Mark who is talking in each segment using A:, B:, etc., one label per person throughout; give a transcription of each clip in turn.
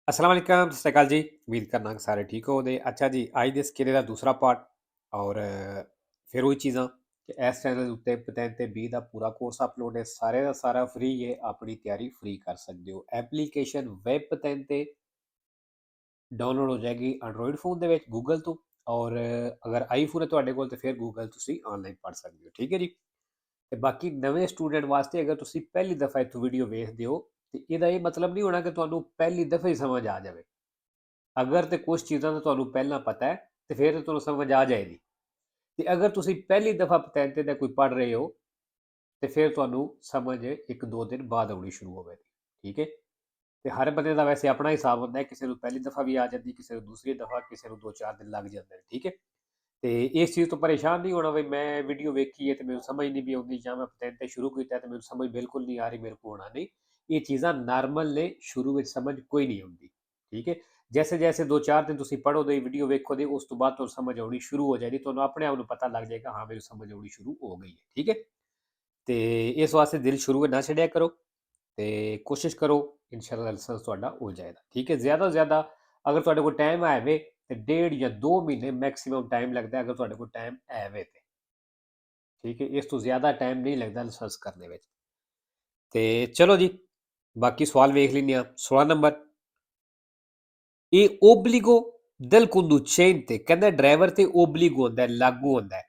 A: अस्सलाम वालेकुम, सत श्री अकाल जी। उम्मीद करना कि सारे ठीक हो। अच्छा जी, ਅੱਜ ਦੇ ਸਿੱਕੇ ਦਾ ਦੂਸਰਾ ਪਾਰਟ ਔਰ ਫਿਰ ਉਹੀ ਚੀਜ਼ਾਂ ਕਿ ਇਸ ਚੈਨਲ ਉੱਤੇ ਪਤੈਨ ਤੇ 20 ਦਾ ਪੂਰਾ ਕੋਰਸ ਅਪਲੋਡ ਹੈ। ਸਾਰੇ ਦਾ ਸਾਰਾ ਫ੍ਰੀ ਹੈ, ਆਪਣੀ ਤਿਆਰੀ ਫ੍ਰੀ ਕਰ ਸਕਦੇ ਹੋ। ਐਪਲੀਕੇਸ਼ਨ ਵੈਬ ਪਤੈਨ ਤੇ ਡਾਊਨਲੋਡ ਹੋ ਜਾਏਗੀ ਐਂਡਰੋਇਡ ਫੋਨ ਦੇ ਵਿੱਚ ਗੂਗਲ ਤੋਂ, ਔਰ ਅਗਰ ਆਈਫੋਨ ਹੈ ਤੁਹਾਡੇ ਕੋਲ ਤੇ ਫਿਰ ਗੂਗਲ ਤੁਸੀਂ ਆਨਲਾਈਨ ਪੜ੍ਹ ਸਕਦੇ ਹੋ। ਠੀਕ ਹੈ ਜੀ। ਤੇ ਬਾਕੀ ਨਵੇਂ ਸਟੂਡੈਂਟ ਵਾਸਤੇ ਅਗਰ ਤੁਸੀਂ ਪਹਿਲੀ ਦਫਾ ਇੱਥੋਂ ਵੀਡੀਓ ਵੇਖਦੇ ਹੋ ਤੇ ਇਹਦਾ ਇਹ ਮਤਲਬ ਨਹੀਂ ਹੋਣਾ ਕਿ ਤੁਹਾਨੂੰ ਪਹਿਲੀ ਦਫਾ ਹੀ ਸਮਝ ਆ ਜਾਵੇ। ਅਗਰ ਤੇ ਕੁਝ ਚੀਜ਼ਾਂ ਦਾ ਤੁਹਾਨੂੰ ਪਹਿਲਾਂ ਪਤਾ ਹੈ ਤੇ ਫਿਰ ਤੁਹਾਨੂੰ ਸਮਝ ਆ ਜਾਏਗੀ। ਤੇ ਅਗਰ ਤੁਸੀਂ ਪਹਿਲੀ ਦਫਾ ਪਤੈਂਤੇ ਦਾ ਕੋਈ ਪੜ੍ਹ ਰਹੇ ਹੋ ਤੇ ਫਿਰ ਤੁਹਾਨੂੰ ਸਮਝ 1-2 ਦਿਨ ਬਾਅਦ ਆਉਣੀ ਸ਼ੁਰੂ ਹੋਵੇਗੀ। ਠੀਕ ਹੈ। ਤੇ ਹਰ ਬੰਦੇ ਦਾ ਵੈਸੇ ਆਪਣਾ ਹਿਸਾਬ ਹੁੰਦਾ ਹੈ, ਕਿਸੇ ਨੂੰ ਪਹਿਲੀ ਦਫਾ ਵੀ ਆ ਜਾਂਦੀ, ਕਿਸੇ ਨੂੰ ਦੂਸਰੀ ਦਫਾ, ਕਿਸੇ ਨੂੰ 2-4 ਦਿਨ ਲੱਗ ਜਾਂਦੇ ਨੇ। ਠੀਕ ਹੈ। ਤੇ ਇਸ ਚੀਜ਼ ਤੋਂ ਪਰੇਸ਼ਾਨ ਨਹੀਂ ਹੋਣਾ ਵੀ ਮੈਂ ਵੀਡੀਓ ਵੇਖੀ ਹੈ ਤੇ ਮੈਨੂੰ ਸਮਝ ਨਹੀਂ ਵੀ ਆਉਂਦੀ, ਜਾਂ ਮੈਂ ਪਤੈਂਤੇ ਸ਼ੁਰੂ ਕੀਤਾ ਤੇ ਮੈਨੂੰ ਸਮਝ ਬਿਲਕੁਲ ਨਹੀਂ ਆ ਰਹੀ, ਮੇਰੇ ਕੋਲ ਹੋਣਾ ਨਹੀਂ। ਇਹ ਚੀਜ਼ਾਂ ਨਾਰਮਲ ਨੇ, ਸ਼ੁਰੂ ਵਿੱਚ ਸਮਝ ਕੋਈ ਨਹੀਂ ਆਉਂਦੀ। ਠੀਕ ਹੈ। ਜੈਸੇ ਜੈਸੇ 2-4 ਦਿਨ ਤੁਸੀਂ ਪੜ੍ਹੋਗੇ, ਵੀਡੀਓ ਵੇਖੋਗੇ, ਉਸ ਤੋਂ ਬਾਅਦ ਤੁਹਾਨੂੰ ਸਮਝ ਆਉਣੀ ਸ਼ੁਰੂ ਹੋ ਜਾਏਗੀ। ਤੁਹਾਨੂੰ ਆਪਣੇ ਆਪ ਨੂੰ ਪਤਾ ਲੱਗ ਜਾਏਗਾ, ਹਾਂ ਮੈਨੂੰ ਸਮਝ ਆਉਣੀ ਸ਼ੁਰੂ ਹੋ ਗਈ ਹੈ। ਠੀਕ ਹੈ। ਤੇ ਇਸ ਵਾਸਤੇ ਦਿਲ ਸ਼ੁਰੂ ਨਾ ਛੱਡਿਆ ਕਰੋ ਤੇ ਕੋਸ਼ਿਸ਼ ਕਰੋ, ਇਨਸ਼ਾਅੱਲਾ ਲਾਇਸੈਂਸ ਤੁਹਾਡਾ ਹੋ ਜਾਏਗਾ। ਠੀਕ ਹੈ। ਜ਼ਿਆਦਾ ਤੋਂ ਜ਼ਿਆਦਾ ਅਗਰ ਤੁਹਾਡੇ ਕੋਲ ਟਾਈਮ ਆਵੇ ਤੇ 1.5 ਜਾਂ 2 ਮਹੀਨੇ ਮੈਕਸਿਮਮ ਟਾਈਮ ਲੱਗਦਾ, ਅਗਰ ਤੁਹਾਡੇ ਕੋਲ ਟਾਈਮ ਆਵੇ ਤੇ। ਠੀਕ ਹੈ। ਇਸ ਤੋਂ ਜ਼ਿਆਦਾ ਟਾਈਮ ਨਹੀਂ ਲੱਗਦਾ ਲਾਇਸੈਂਸ ਕਰਨੇ ਵਿੱਚ। ਤੇ ਚਲੋ ਜੀ, ਬਾਕੀ ਸਵਾਲ ਵੇਖ ਲੈਂਦੇ ਹਾਂ। 16 ਨੰਬਰ, ਇਹ ਓਬਲੀਗੋ del conducente, ਕਹਿੰਦਾ ਡਰਾਈਵਰ ਤੇ ਓਬਲੀਗੋ ਹੁੰਦਾ, ਲਾਗੂ ਹੁੰਦਾ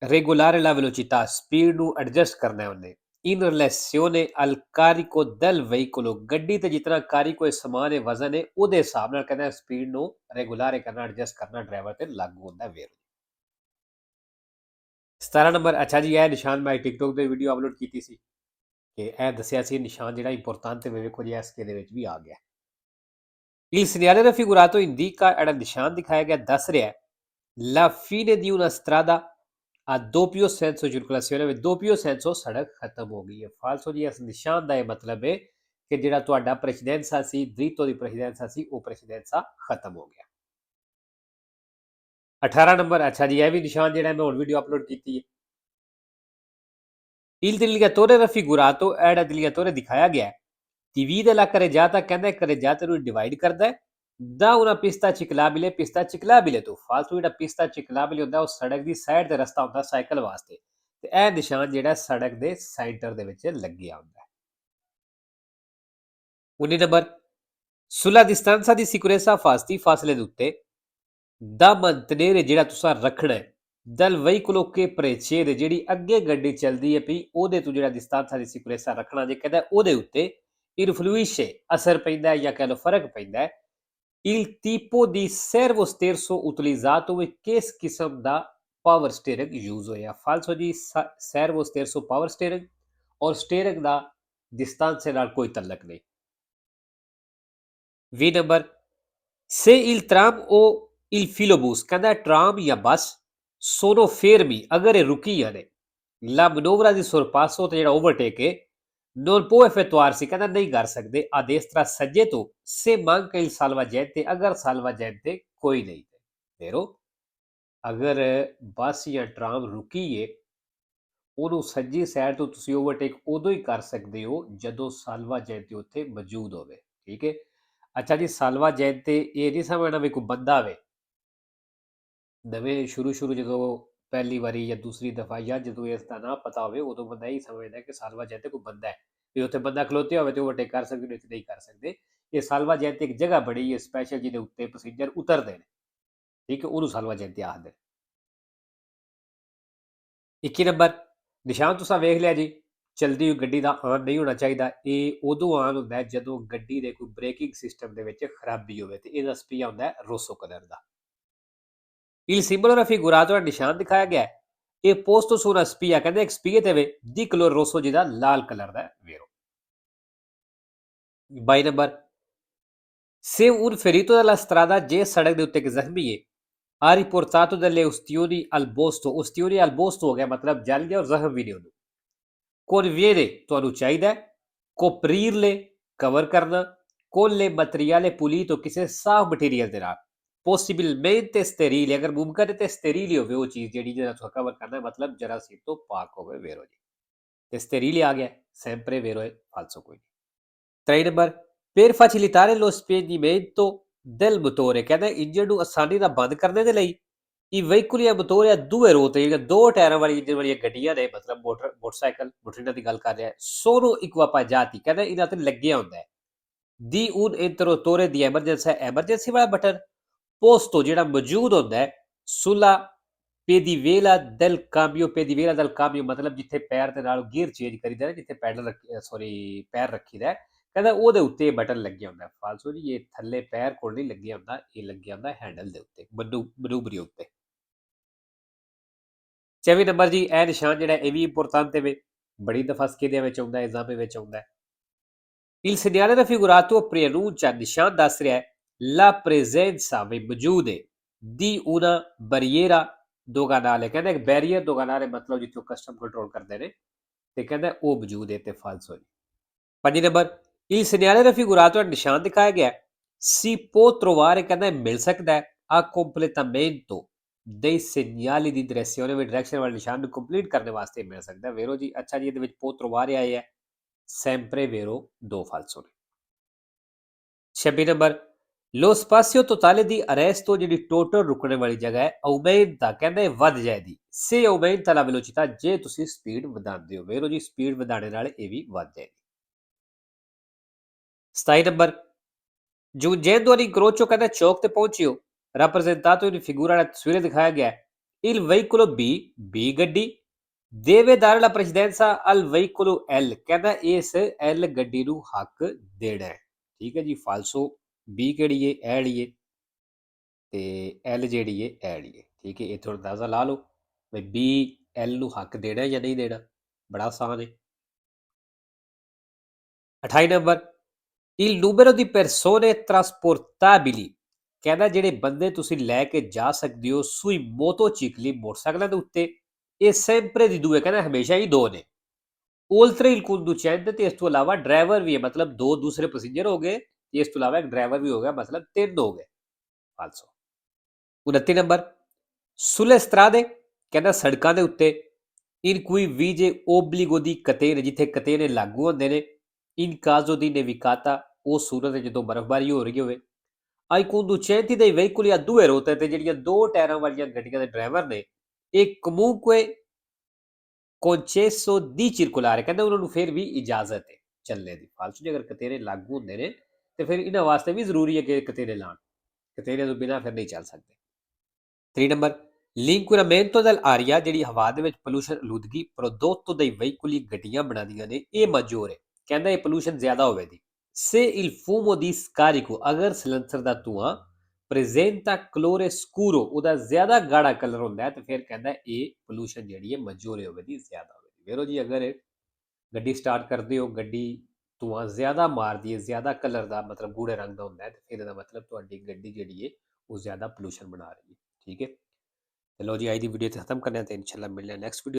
A: regolare la velocità, ਸਪੀਡ ਨੂੰ ਐਡਜਸਟ ਕਰਨਾ ਹੈ ਉਹਨੇ। in relazione al carico del veicolo, ਗੱਡੀ ਤੇ ਜਿਤਨਾ ਕਾਰਿਕੋ ਹੈ, ਸਮਾਨ ਹੈ, ਵਜ਼ਨ ਹੈ, ਉਹਦੇ ਹਿਸਾਬ ਨਾਲ ਕਹਿੰਦਾ ਸਪੀਡ ਨੂੰ ਰੈਗੂਲਰ ਕਰਨਾ, ਐਡਜਸਟ ਕਰਨਾ ਡਰਾਈਵਰ ਤੇ ਲਾਗੂ ਹੁੰਦਾ ਵੇਰ। 17 ਨੰਬਰ, ਅੱਛਾ ਜੀ, ਇਹ ਨਿਸ਼ਾਨ ਮੈਂ ਟਿਕਟੋਕ ਤੇ ਵੀਡੀਓ ਅਪਲੋਡ ਕੀਤੀ ਸੀ ਕਿ ਇਹ ਦੱਸਿਆ ਸੀ ਨਿਸ਼ਾਨ ਜਿਹੜਾ ਇੰਪੋਰਟੈਂਟ ਤੇ ਵੇਖੋ ਜੀ ਐਸਕੇ ਦੇ ਵਿੱਚ ਵੀ ਆ ਗਿਆ। Il segnale raffigurato indica, ਜਿਹੜਾ ਨਿਸ਼ਾਨ ਦਿਖਾਇਆ ਗਿਆ ਦੱਸ ਰਿਹਾ la fine di una strada a doppio senso circolazione, ਵਿੱਚ doppio senso ਸੜਕ ਖਤਮ ਹੋ ਗਈ ਹੈ। ਫਾਲਸੋ ਜੀ, ਇਸ ਨਿਸ਼ਾਨ ਦਾ ਇਹ ਮਤਲਬ ਹੈ ਕਿ ਜਿਹੜਾ ਤੁਹਾਡਾ ਪ੍ਰੈਸੀਡੈਂਸਾ ਸੀ, ਦ੍ਰਿਤੋ ਦੀ ਪ੍ਰੈਸੀਡੈਂਸਾ ਸੀ, ਉਹ ਪ੍ਰੈਸੀਡੈਂਸਾ ਖਤਮ ਹੋ ਗਿਆ। 18 ਨੰਬਰ, ਅੱਛਾ ਜੀ, ਇਹ ਵੀ ਨਿਸ਼ਾਨ ਜਿਹੜਾ ਮੈਂ ਹੁਣ ਵੀਡੀਓ ਅਪਲੋਡ ਕੀਤੀ ਹੈ। Il delineatore raffigurato, ਇਹ ਜਿਹੜਾ delineatore ਦਿਖਾਇਆ ਗਿਆ TV della carreggiata, ਕਹਿੰਦਾ carreggiata ਨੂੰ ਡਿਵਾਈਡ ਕਰਦਾ ਹੈ da una pista ciclabile, pista ciclabile ਤੋਂ। ਫਾਲਤੂ ਜਿਹੜਾ pista ciclabile ਹੁੰਦਾ ਉਹ ਸੜਕ ਦੀ ਸਾਈਡ ਤੇ ਰਸਤਾ ਹੁੰਦਾ ਸਾਈਕਲ ਵਾਸਤੇ, ਤੇ ਇਹ ਨਿਸ਼ਾਨ ਜਿਹੜਾ ਸੜਕ ਦੇ ਸੈਂਟਰ ਦੇ ਵਿੱਚ ਲੱਗਿਆ ਹੁੰਦਾ ਹੈ। 19 number, sulla distanza di sicurezza fasti, ਫਾਸਲੇ ਦੇ ਉੱਤੇ ਦਾ mantenere, ਜਿਹੜਾ ਤੁਸੀਂ ਰੱਖਣਾ ਹੈ dal veicolo che precede, ਜਿਹੜੀ ਅੱਗੇ ਗੱਡੀ ਚੱਲਦੀ ਹੈ ਪਈ ਉਹਦੇ ਤੋਂ ਜਿਹੜਾ distanza di sicurezza ਰੱਖਣਾ ਜੇ ਕਹਿੰਦਾ ਉਹਦੇ ਉੱਤੇ influisce, ਅਸਰ ਪੈਂਦਾ ਹੈ ਜਾਂ ਕਹਿ ਲਓ ਫਰਕ ਪੈਂਦਾ ਹੈ il tipo di servo sterzo utilizzato, ਵਿੱਚ ਕਿਸ ਕਿਸਮ ਦਾ ਪਾਵਰ ਸਟੀਅਰਿੰਗ ਯੂਜ਼ ਹੋਇਆ। ਫਾਲਸੋ ਜੀ, servo sterzo ਪਾਵਰ ਸਟੀਅਰਿੰਗ ਔਰ ਸਟੀਅਰਿੰਗ ਦਾ distanza ਨਾਲ ਕੋਈ ਤਲਕ ਨਹੀਂ। 20 number, se il tram o il filobus, ਕਹਿੰਦਾ ਟਰਾਮ ਜਾਂ ਬੱਸ sono fermi, ਅਗਰ ਇਹ ਰੁਕੀਆਂ ਨੇ la manovra di sorpasso, ਤੇ ਜਿਹੜਾ ਓਵਰਟੇਕ ਹੈ non può effettuarsi, ਕਹਿੰਦਾ ਨਹੀਂ ਕਰ ਸਕਦੇ a destra, ਸੱਜੇ ਤੋਂ se manca il salvagente, ਅਗਰ salvagente ਕੋਈ ਨਹੀਂ ਹੈ। ਫੇਰੋ ਅਗਰ ਬੱਸ ਜਾਂ ਟਰਾਮ ਰੁਕੀ ਹੈ, ਉਹਨੂੰ ਸੱਜੀ ਸਾਈਡ ਤੋਂ ਤੁਸੀਂ ਓਵਰਟੇਕ ਉਦੋਂ ਹੀ ਕਰ ਸਕਦੇ ਹੋ ਜਦੋਂ salvagente ਉੱਥੇ ਮੌਜੂਦ ਹੋਵੇ। ਠੀਕ ਹੈ। ਅੱਛਾ ਜੀ, salvagente ਇਹ ਨਹੀਂ ਸਮਝਣਾ ਵੀ ਕੋਈ ਬੰਦਾ ਆਵੇ। ਨਵੇਂ ਸ਼ੁਰੂ ਜਦੋਂ ਪਹਿਲੀ ਵਾਰੀ ਜਾਂ ਦੂਸਰੀ ਦਫਾ ਜਾਂ ਜਦੋਂ ਇਸ ਦਾ ਨਾ ਪਤਾ ਹੋਵੇ, ਉਦੋਂ ਬੰਦਾ ਇਹੀ ਸਮਝਦਾ ਕਿ salvagente ਕੋਈ ਬੰਦਾ ਹੈ, ਵੀ ਉੱਥੇ ਬੰਦਾ ਖਲੋਤੇ ਹੋਵੇ ਤੇ ਓਵਰਟੇਕ ਕਰ ਸਕਦੇ, ਇੱਥੇ ਨਹੀਂ ਕਰ ਸਕਦੇ। ਇਹ salvagente ਇੱਕ ਜਗ੍ਹਾ ਬੜੀ ਹੈ ਸਪੈਸ਼ਲ, ਜਿਹਦੇ ਉੱਤੇ ਪੈਸੇਂਜਰ ਉਤਰਦੇ ਨੇ। ਠੀਕ ਹੈ, ਉਹਨੂੰ salvagente ਆਖਦੇ। 21 ਨੰਬਰ, ਨਿਸ਼ਾਨ ਤੁਸੀਂ ਵੇਖ ਲਿਆ ਜੀ, ਚਲਦੀ ਹੋਈ ਗੱਡੀ ਦਾ ਆਨ ਨਹੀਂ ਹੋਣਾ ਚਾਹੀਦਾ। ਇਹ ਉਦੋਂ ਆਨ ਹੁੰਦਾ ਜਦੋਂ ਗੱਡੀ ਦੇ ਕੋਈ ਬ੍ਰੇਕਿੰਗ ਸਿਸਟਮ ਦੇ ਵਿੱਚ ਖਰਾਬੀ ਹੋਵੇ, ਤੇ ਇਹਦਾ ਸਪੀਆ ਹੁੰਦਾ ਰੋਸੋ ਕਲਰ ਦਾ। Il simbolo raffigurato, ਨਿਸ਼ਾਨ ਦਿਖਾਇਆ ਗਿਆ ਇਹ posto su una spia, ਕਹਿੰਦੇ ਇੱਕ ਸਪੀਏ ਤੇ di color rosso, ਜਿਹਦਾ ਲਾਲ ਕਲਰ ਦਾ ਵੇਰੋ। 22 number, se un ferito della strada, ਜੇ ਸੜਕ ਦੇ ਉੱਤੇ ਇੱਕ ਜ਼ਖਮੀ ਹੈ ha riportato delle ustioni al bosto, ustioni al bosto ਹੋ ਗਿਆ ਮਤਲਬ ਜਲ ਗਿਆ ਔਰ ਜ਼ਖਮ ਵੀ ਨਹੀਂ ਉਹਨੂੰ। conviene, ਤੁਹਾਨੂੰ ਚਾਹੀਦਾ coprirle, ਕਵਰ ਕਰਨਾ con le materiale pulito, ਕਿਸੇ ਸਾਫ ਮਟੀਰੀਅਲ ਦੇ ਨਾਲ possibilmente sterile, ਅਗਰ ਮੁਮਕਨ ਹੈ ਤੇ ਸਟੇਰੀਲ ਹੀ ਹੋਵੇ ਉਹ ਚੀਜ਼ ਜਿਹੜੀ ਜਿਹਦਾ ਤੁਸੀਂ ਕਵਰ ਕਰਨਾ, ਮਤਲਬ ਜਰਾਸੀਮ ਤੋਂ ਪਾਕ ਹੋਵੇ ਵੇਰੋ ਜੀ। ਤੇ ਸਟੇਰੀਲ ਆ ਗਿਆ, ਸੈਂਪਰੇ ਵੇਰੋ ਹੈ, ਫਾਲਸੋ ਕੋਈ ਨਹੀਂ। 23 number, per facilitare lo spegnimento del motore, ਕਹਿੰਦਾ ਇੰਜਨ ਨੂੰ ਆਸਾਨੀ ਨਾਲ ਬੰਦ ਕਰਨ ਦੇ ਲਈ i veicoli a motore a due ruote, ਜਿਹੜੀਆਂ ਦੋ ਟਾਇਰਾਂ ਵਾਲੀ ਇੰਜਨ ਵਾਲੀਆਂ ਗੱਡੀਆਂ ਨੇ, ਮਤਲਬ ਮੋਟਰਸਾਈਕਲ ਮੋਟਰਾਂ ਦੀ ਗੱਲ ਕਰ ਰਿਹਾ, sono equipaggiati, ਕਹਿੰਦਾ ਇਹਨਾਂ ਤੇ ਲੱਗਿਆ ਹੁੰਦਾ ਹੈ di un interruttore di emergenza, emergency ਵਾਲਾ ਬਟਨ posto, ਜਿਹੜਾ ਮੌਜੂਦ ਹੁੰਦਾ ਹੈ sulla pedivela del cambio, pedivela del cambio ਮਤਲਬ ਜਿੱਥੇ ਪੈਰ ਦੇ ਨਾਲ ਗੀਅਰ ਚੇਂਜ ਕਰੀਦਾ ਨਾ, ਜਿੱਥੇ ਪੈਡਲ ਸੌਰੀ ਪੈਰ ਰੱਖੀਦਾ, ਕਹਿੰਦਾ ਉਹਦੇ ਉੱਤੇ ਇਹ ਬਟਨ ਲੱਗਿਆ ਹੁੰਦਾ। ਫਾਲਸੋ ਜੀ, ਇਹ ਥੱਲੇ ਪੈਰ ਕੋਲ ਨਹੀਂ ਲੱਗਿਆ ਹੁੰਦਾ, ਇਹ ਲੱਗਿਆ ਹੁੰਦਾ ਹੈਂਡਲ ਦੇ ਉੱਤੇ, ਮਨੂਬਰੀ ਉੱਤੇ। 24 ਨੰਬਰ ਜੀ, ਇਹ ਨਿਸ਼ਾਨ ਜਿਹੜਾ ਇਹ ਵੀ ਇੰਪੋਰਟੈਂਟ ਹੈ, ਬੜੀ ਦਫਾ ਸਕੇਲਿਆਂ ਵਿੱਚ ਆਉਂਦਾ, ਐਗਜ਼ਾਮ ਵਿੱਚ ਆਉਂਦਾ। Il segnale raffigurato preannuncia, ਨਿਸ਼ਾਨ ਦੱਸ ਰਿਹਾ ਹੈ la presenza ਵੀ ਮੌਜੂਦ ਹੈ di una barriera doganale, ਕਹਿੰਦਾ ਇੱਕ ਬੈਰੀਅਰ doganale ਮਤਲਬ ਜਿੱਥੋਂ ਕਸਟਮ ਕੰਟਰੋਲ ਕਰਦੇ ਨੇ, ਤੇ ਕਹਿੰਦਾ ਉਹ ਮੌਜੂਦ ਹੈ ਤੇ ਫਾਲਸੋ ਜੀ। 5 ਨੰਬਰ, il segnale raffigurato, ਨਿਸ਼ਾਨ ਦਿਖਾਇਆ ਗਿਆ si può trovare, ਕਹਿੰਦਾ ਮਿਲ ਸਕਦਾ ਹੈ a completamento dei segnali di direzione, we direction ਵਾਲੇ ਨਿਸ਼ਾਨ ਨੂੰ ਕੰਪਲੀਟ ਕਰਨ ਵਾਸਤੇ ਮਿਲ ਸਕਦਾ। ਵੇਰੋ ਜੀ, ਅੱਛਾ ਜੀ, ਇਹਦੇ ਵਿੱਚ può trovare ਆਇਆ ਹੈ, sempre vero, ਦੋ ਫਾਲਸੋ ਨੇ। 26 number, lo spazio totale di arresto, ਜਿਹੜੀ ਟੋਟਲ ਰੁਕਣ ਵਾਲੀ ਜਗ੍ਹਾ ਹੈ, aumenta, ਕਹਿੰਦਾ ਇਹ ਵੱਧ ਜਾਏਗੀ, se aumenta la velocità, ਜੇ ਤੁਸੀਂ ਸਪੀਡ ਵਧਾਉਂਦੇ ਹੋ। ਵੇਰੋ ਜੀ, ਸਪੀਡ ਵਧਾਉਣ ਨਾਲ ਇਹ ਵੀ ਵੱਧ ਜਾਏਗੀ। 27 ਨੰਬਰ, giungendo all'incrocio, ਕਹਿੰਦਾ ਚੌਕ ਤੇ ਪਹੁੰਚਿਓ, rappresentato in figura, ਤਸਵੀਰ ਦਿਖਾਇਆ ਗਿਆ il veicolo B ਗੱਡੀ deve dare la precedenza al veicolo L, ਕਹਿੰਦਾ ਇਸ L ਗੱਡੀ ਨੂੰ ਹੱਕ ਦੇਣਾ ਹੈ। ਠੀਕ ਹੈ ਜੀ, ਫਾਲਸੋ B ਕਿਹੜੀ ਹੈ, ਇਹ ਵਾਲੀ ਹੈ, ਤੇ L ਜਿਹੜੀ ਹੈ ਇਹ ਵਾਲੀ ਹੈ। ਠੀਕ ਹੈ, ਇੱਥੋਂ ਅੰਦਾਜ਼ਾ ਲਾ ਲਓ ਵੀ B L ਨੂੰ ਹੱਕ ਦੇਣਾ ਜਾਂ ਨਹੀਂ ਦੇਣਾ, ਬੜਾ ਆਸਾਨ ਹੈ। 28 number, il numero di persone trasportabili, ਕਹਿੰਦਾ ਜਿਹੜੇ ਬੰਦੇ ਤੁਸੀਂ ਲੈ ਕੇ ਜਾ ਸਕਦੇ ਹੋ sui motocicli, ਮੋਟਰਸਾਈਕਲਾਂ ਦੇ ਉੱਤੇ, ਇਹ sempre di due, ਕਹਿੰਦਾ ਹਮੇਸ਼ਾ ਹੀ ਦੋ ਨੇ। oltre il conducente, ਤੇ ਇਸ ਤੋਂ ਇਲਾਵਾ ਡਰਾਈਵਰ ਵੀ ਹੈ, ਮਤਲਬ ਦੋ ਦੂਸਰੇ ਪੈਸੇਂਜਰ ਹੋ ਗਏ, ਇਸ ਤੋਂ ਇਲਾਵਾ ਇੱਕ ਡਰਾਈਵਰ ਵੀ ਹੋ ਗਿਆ, ਮਤਲਬ ਤਿੰਨ ਹੋ ਗਏ ਫਾਲਸੋ। 29 ਨੰਬਰ, sulle strade, ਕਹਿੰਦਾ ਸੜਕਾਂ ਦੇ ਉੱਤੇ in cui vige obbligo di catene, ਜਿੱਥੇ ਕਤੇਨੇ ਲਾਗੂ ਹੁੰਦੇ ਨੇ, in caso di nevicata, ਉਹ ਸੂਰਤ ਜਦੋਂ ਬਰਫ਼ਬਾਰੀ ਹੋ ਰਹੀ ਹੋਵੇ, ai conducenti dei veicoli a due ruote, ਤੇ ਜਿਹੜੀਆਂ ਦੋ ਟਾਇਰਾਂ ਵਾਲੀਆਂ ਗੱਡੀਆਂ ਦੇ ਡਰਾਈਵਰ ਨੇ, ਇਹ comunque concesso di circolare, ਕਹਿੰਦਾ ਉਹਨਾਂ ਨੂੰ ਫਿਰ ਵੀ ਇਜਾਜ਼ਤ ਹੈ ਚੱਲਣੇ ਦੀ। ਫਾਲਤੂ ਜੇ ਅਗਰ ਕਤੇਰੇ ਲਾਗੂ ਹੁੰਦੇ ਨੇ ਤੇ ਫਿਰ ਇਹਨਾਂ ਵਾਸਤੇ ਵੀ ਜ਼ਰੂਰੀ ਹੈ ਕਿ ਕਤੇਰੇ ਲਾਉਣ, ਕਤੇਰੇ ਤੋਂ ਬਿਨਾਂ ਫਿਰ ਨਹੀਂ ਚੱਲ ਸਕਦੇ। 3 ਨੰਬਰ, l'inquinamento dell'aria, ਜਿਹੜੀ ਹਵਾ ਦੇ ਵਿੱਚ ਪੋਲੂਸ਼ਨ ਆਲੂਦਗੀ prodotto dai veicoli, ਗੱਡੀਆਂ ਬਣਾਉਂਦੀਆਂ ਨੇ, ਇਹ maggiore, ਕਹਿੰਦਾ ਇਹ ਪੋਲੂਸ਼ਨ ਜ਼ਿਆਦਾ ਹੋਵੇਗੀ। se il fumo di scarico, ਅਗਰ ਸਿਲੰਡਰ ਦਾ ਧੂਆਂ presenta colore scuro, ਉਹਦਾ ਜ਼ਿਆਦਾ ਗਾੜਾ ਕਲਰ ਹੁੰਦਾ ਹੈ, ਤੇ ਫਿਰ ਕਹਿੰਦਾ ਇਹ ਪੋਲੂਸ਼ਨ ਜਿਹੜੀ ਹੈ maggiore ਹੋਵੇਗੀ, ਜ਼ਿਆਦਾ ਹੋਵੇਗੀ। ਵੇਰੋ ਜੀ, ਅਗਰ ਗੱਡੀ ਸਟਾਰਟ ਕਰਦੇ ਹੋ, ਗੱਡੀ ਧੂਆਂ ਜ਼ਿਆਦਾ ਮਾਰਦੀ ਹੈ, ਜ਼ਿਆਦਾ ਕਲਰ ਦਾ ਮਤਲਬ ਗੂੜੇ ਰੰਗ ਦਾ ਹੁੰਦਾ ਹੈ, ਤੇ ਫਿਰ ਇਹਦਾ ਮਤਲਬ ਤੁਹਾਡੀ ਗੱਡੀ ਜਿਹੜੀ ਹੈ ਉਹ ਜ਼ਿਆਦਾ ਪੋਲੂਸ਼ਨ ਬਣਾ ਰਹੀ ਹੈ। ਠੀਕ ਹੈ, ਚਲੋ ਜੀ, ਅੱਜ ਦੀ ਵੀਡੀਓ ਇੱਥੇ ਖਤਮ ਕਰਦੇ ਹਾਂ, ਤੇ ਇਨਸ਼ਾਅੱਲਾ ਮਿਲਦੇ ਹਾਂ ਨੈਕਸਟ ਵੀਡੀਓ।